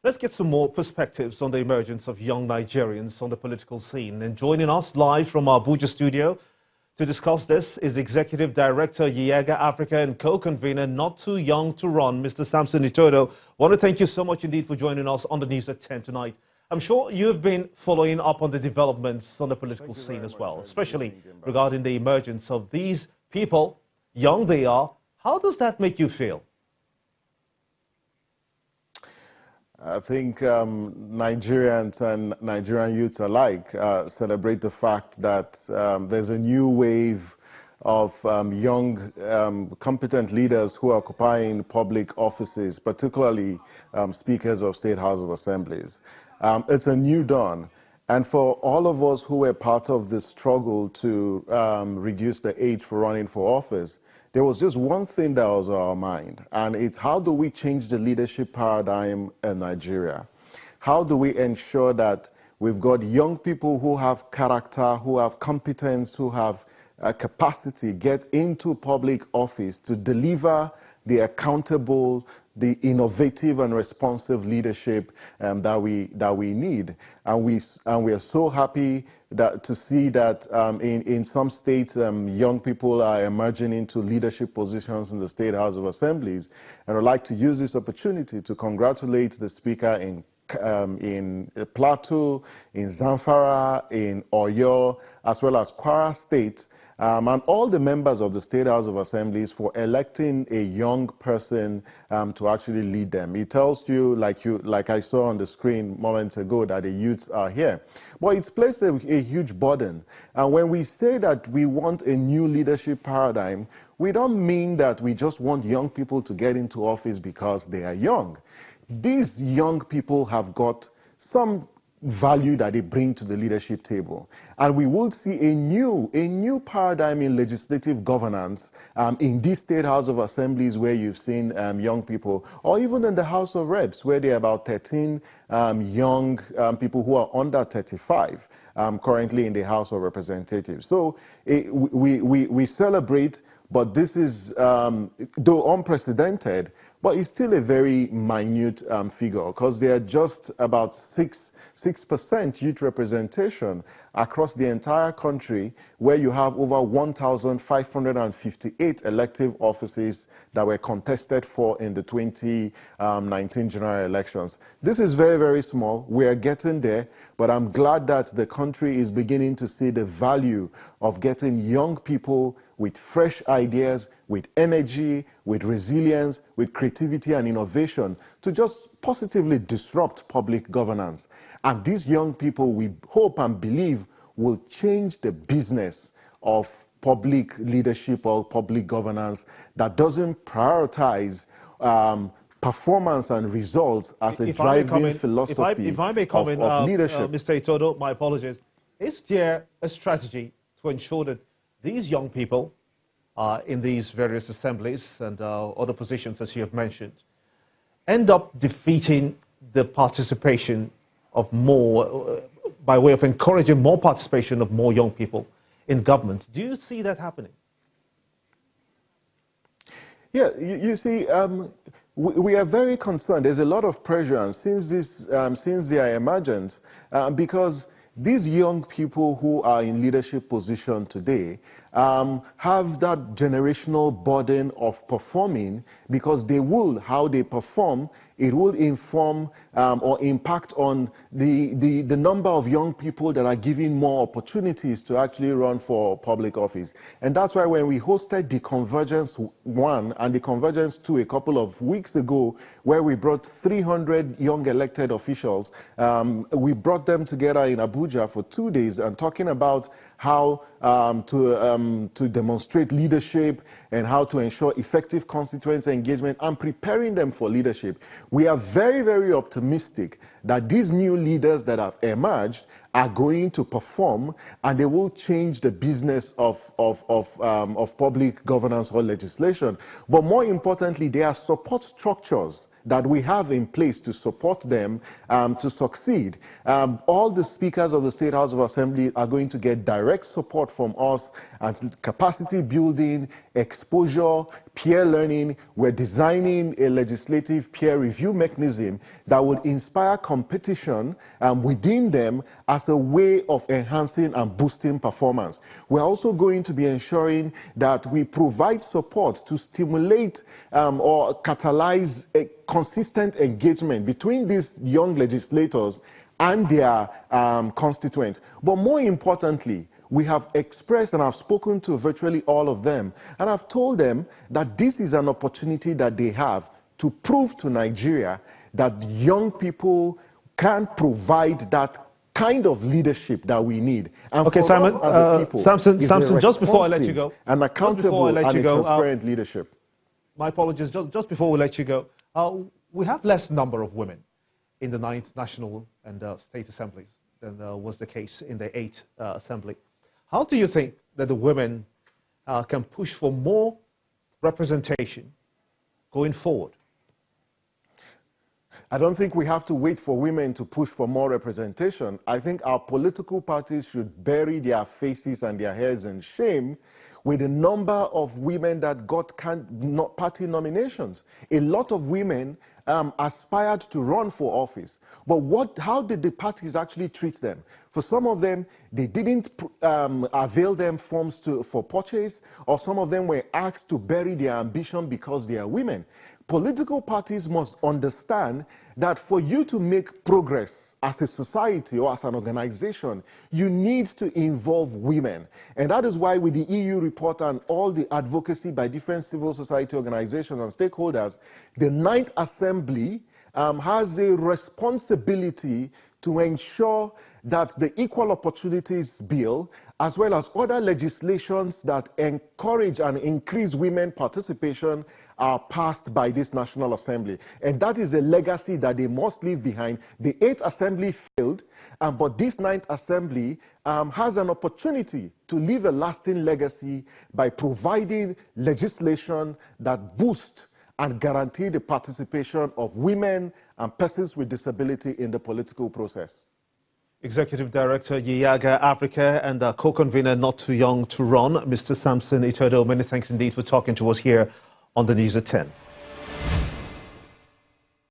Let's get some more perspectives on the emergence of young Nigerians on the political scene. And joining us live from our Abuja studio to discuss this is Executive Director, Yiega Africa, and co-convener, Not Too Young to Run, Mr. Samson Itodo. I want to thank you so much indeed for joining us on the News at 10 tonight. I'm sure you've been following up on the developments on the political scene as well, especially regarding the emergence of these people, young they are. How does that make you feel? I think Nigerians and Nigerian youth alike celebrate the fact that there's a new wave of young, competent leaders who are occupying public offices, particularly speakers of state House of Assemblies. It's a new dawn. And for all of us who were part of the struggle to reduce the age for running for office, there was just one thing that was on our mind, and it's how do we change the leadership paradigm in Nigeria? How do we ensure that we've got young people who have character, who have competence, who have capacity, get into public office to deliver the accountable, the innovative and responsive leadership that we need, and we are so happy to see that in some states young people are emerging into leadership positions in the State House of Assemblies, and I'd like to use this opportunity to congratulate the Speaker in Plateau, in Zamfara, in Oyo, as well as Kwara State. And all the members of the State House of Assemblies for electing a young person to actually lead them. It tells you, like I saw on the screen moments ago, that the youths are here. But it's placed a huge burden. And when we say that we want a new leadership paradigm, we don't mean that we just want young people to get into office because they are young. These young people have got some value that they bring to the leadership table. And we will see a new paradigm in legislative governance in this State House of Assemblies where you've seen young people, or even in the House of Reps where there are about 13 young people who are under 35 currently in the House of Representatives. So we celebrate, but this is, though unprecedented, but it's still a very minute figure, because there are just about 6% youth representation across the entire country, where you have over 1,558 elective offices that were contested for in the 2019 general elections. This is very, very small. We are getting there, but I'm glad that the country is beginning to see the value of getting young people with fresh ideas, with energy, with resilience, with creativity and innovation to just positively disrupt public governance. And these young people, we hope and believe, will change the business of public leadership or public governance that doesn't prioritize performance and results as a driving philosophy if I may comment, of leadership. Mr. Itodo, my apologies. Is there a strategy to ensure that these young people in these various assemblies and other positions, as you have mentioned, end up defeating the participation of more, by way of encouraging more participation of more young people in government? Do you see that happening? Yeah, you see, we are very concerned. There's a lot of pressure, and since they are emergent, because these young people who are in leadership position today have that generational burden of performing, because they will, how they perform, it will inform or impact on the number of young people that are given more opportunities to actually run for public office. And that's why when we hosted the Convergence 1 and the Convergence 2 a couple of weeks ago, where we brought 300 young elected officials, we brought them together in Abuja for 2 days and talking about how to demonstrate leadership and how to ensure effective constituency engagement and preparing them for leadership. We are very, very optimistic that these new leaders that have emerged are going to perform, and they will change the business of public governance or legislation. But more importantly, there are support structures that we have in place to support them to succeed. All the speakers of the State House of Assembly are going to get direct support from us, and capacity building, exposure, peer learning. We're designing a legislative peer review mechanism that would inspire competition within them as a way of enhancing and boosting performance. We're also going to be ensuring that we provide support to stimulate or catalyze a consistent engagement between these young legislators and their constituents. But more importantly, we have expressed, and I've spoken to virtually all of them, and I've told them that this is an opportunity that they have to prove to Nigeria that young people can provide that kind of leadership that we need. And okay, for Simon, us as a people, Samson, just before I let you go, and accountable and transparent leadership. My apologies, just before we let you go, we have less number of women in the 9th National and State Assemblies than was the case in the 8th Assembly. How do you think that the women can push for more representation going forward? I don't think we have to wait for women to push for more representation. I think our political parties should bury their faces and their heads in shame with the number of women that got party nominations. A lot of women aspired to run for office. But how did the parties actually treat them? For some of them, they didn't avail them forms for purchase, or some of them were asked to bury their ambition because they are women. Political parties must understand that for you to make progress as a society or as an organization, you need to involve women. And that is why with the EU report and all the advocacy by different civil society organizations and stakeholders, the 9th Assembly has a responsibility to ensure that the Equal Opportunities Bill, as well as other legislations that encourage and increase women participation, are passed by this National Assembly. And that is a legacy that they must leave behind. The 8th Assembly failed, but this 9th Assembly has an opportunity to leave a lasting legacy by providing legislation that boosts and guarantee the participation of women and persons with disability in the political process. Executive Director, Yiaga Africa, and co-convener Not Too Young to Run, Mr. Samson Itodo, many thanks indeed for talking to us here on the News at 10.